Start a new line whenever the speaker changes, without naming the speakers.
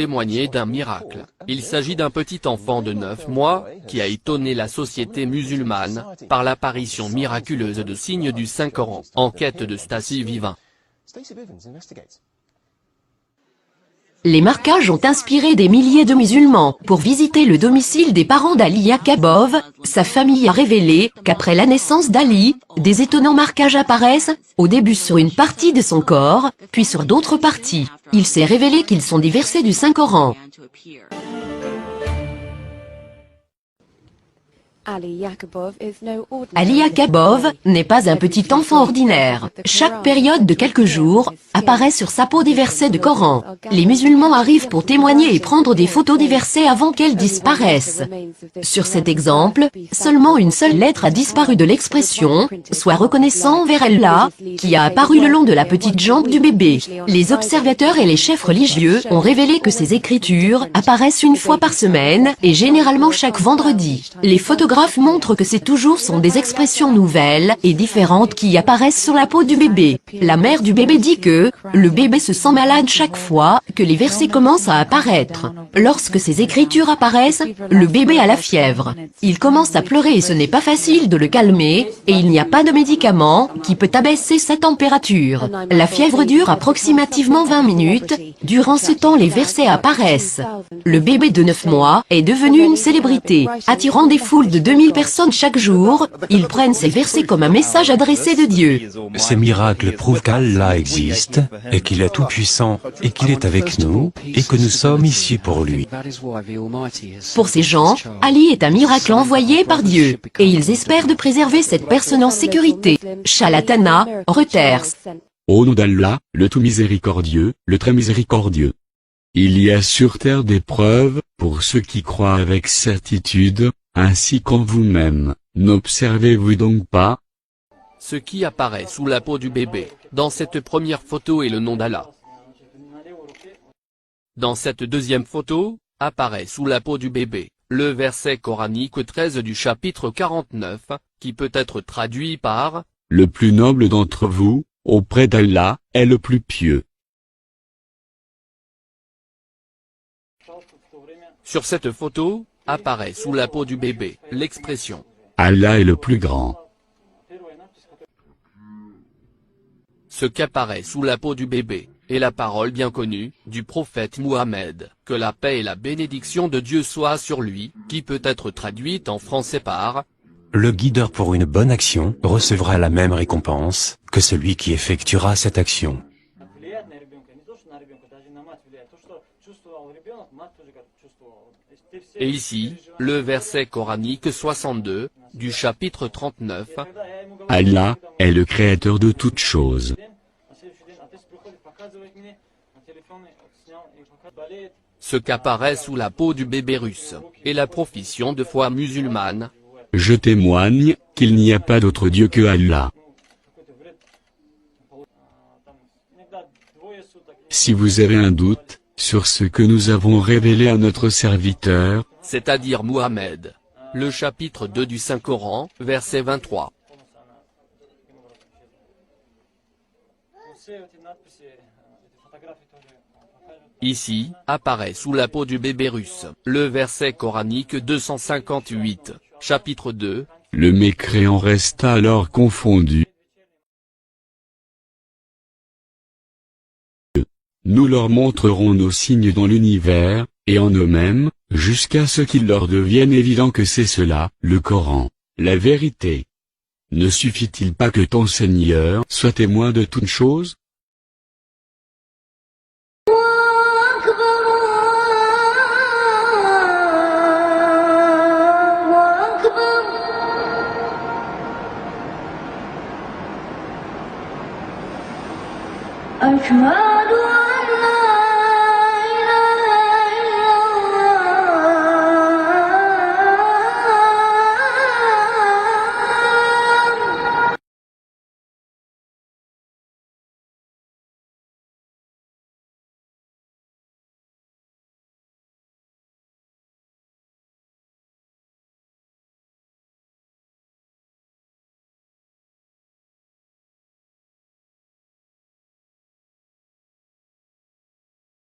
témoigner d'un miracle. Il s'agit d'un petit enfant de 9 mois, qui a étonné la société musulmane, par l'apparition miraculeuse de signes du Saint-Coran. Enquête de Stacy Vivin.
Les marquages ont inspiré des milliers de musulmans. Pour visiter le domicile des parents d'Ali Yakabov, sa famille a révélé qu'après la naissance d'Ali, des étonnants marquages apparaissent, au début sur une partie de son corps, puis sur d'autres parties. Il s'est révélé qu'ils sont des versets du Saint-Coran. Ali Yakabov n'est pas un petit enfant ordinaire. Chaque période de quelques jours, apparaît sur sa peau des versets de Coran. Les musulmans arrivent pour témoigner et prendre des photos des versets avant qu'elles disparaissent. Sur cet exemple, seulement une seule lettre a disparu de l'expression « Sois reconnaissant envers Allah » qui a apparu le long de la petite jambe du bébé. Les observateurs et les chefs religieux ont révélé que ces écritures apparaissent une fois par semaine et généralement chaque vendredi. Les photographes montrent que c'est toujours sont des expressions nouvelles et différentes qui apparaissent sur la peau du bébé. La mère du bébé dit que le bébé se sent malade chaque fois que les versets commencent à apparaître. Lorsque ces écritures apparaissent, le bébé a la fièvre. Il commence à pleurer et ce n'est pas facile de le calmer, et il n'y a pas de médicament qui peut abaisser sa température. La fièvre dure approximativement 20 minutes. Durant ce temps, les versets apparaissent. Le bébé de 9 mois est devenu une célébrité, attirant des foules de 2000 personnes chaque jour. Ils prennent ces versets comme un message adressé de Dieu.
Ces miracles prouvent qu'Allah existe, et qu'il est tout-puissant, et qu'il est avec nous, et que nous sommes ici pour lui.
Pour ces gens, Ali est un miracle envoyé par Dieu, et ils espèrent de préserver cette personne en sécurité. Shalatana, Reuters.
Au nom d'Allah, le tout miséricordieux, le très miséricordieux. Il y a sur terre des preuves, pour ceux qui croient avec certitude, ainsi qu'en vous-même. N'observez-vous donc pas?
Ce qui apparaît sous la peau du bébé, dans cette première photo est le nom d'Allah. Dans cette deuxième photo, apparaît sous la peau du bébé, le verset coranique 13 du chapitre 49, qui peut être traduit par «
Le plus noble d'entre vous, auprès d'Allah, est le plus pieux. »
Sur cette photo, apparaît sous la peau du bébé, l'expression
« Allah est le plus grand. »
Ce qu'apparaît sous la peau du bébé, est la parole bien connue, du prophète Mohammed, que la paix et la bénédiction de Dieu soient sur lui, qui peut être traduite en français par «
Le guideur pour une bonne action recevra la même récompense que celui qui effectuera cette action. »
Et ici, le verset coranique 62, du chapitre 39,
« Allah est le créateur de toutes choses. »
Ce qu'apparaît sous la peau du bébé russe, est la profession de foi musulmane.
Je témoigne qu'il n'y a pas d'autre Dieu que Allah. Si vous avez un doute sur ce que nous avons révélé à notre serviteur,
c'est-à-dire Mohammed, le chapitre 2 du Saint-Coran, verset 23. Ici, apparaît sous la peau du bébé russe, le verset coranique 258, chapitre 2.
Le mécréant resta alors confondu. Nous leur montrerons nos signes dans l'univers, et en eux-mêmes, jusqu'à ce qu'il leur devienne évident que c'est cela, le Coran, la vérité. Ne suffit-il pas que ton Seigneur soit témoin de toutes choses?
أكبر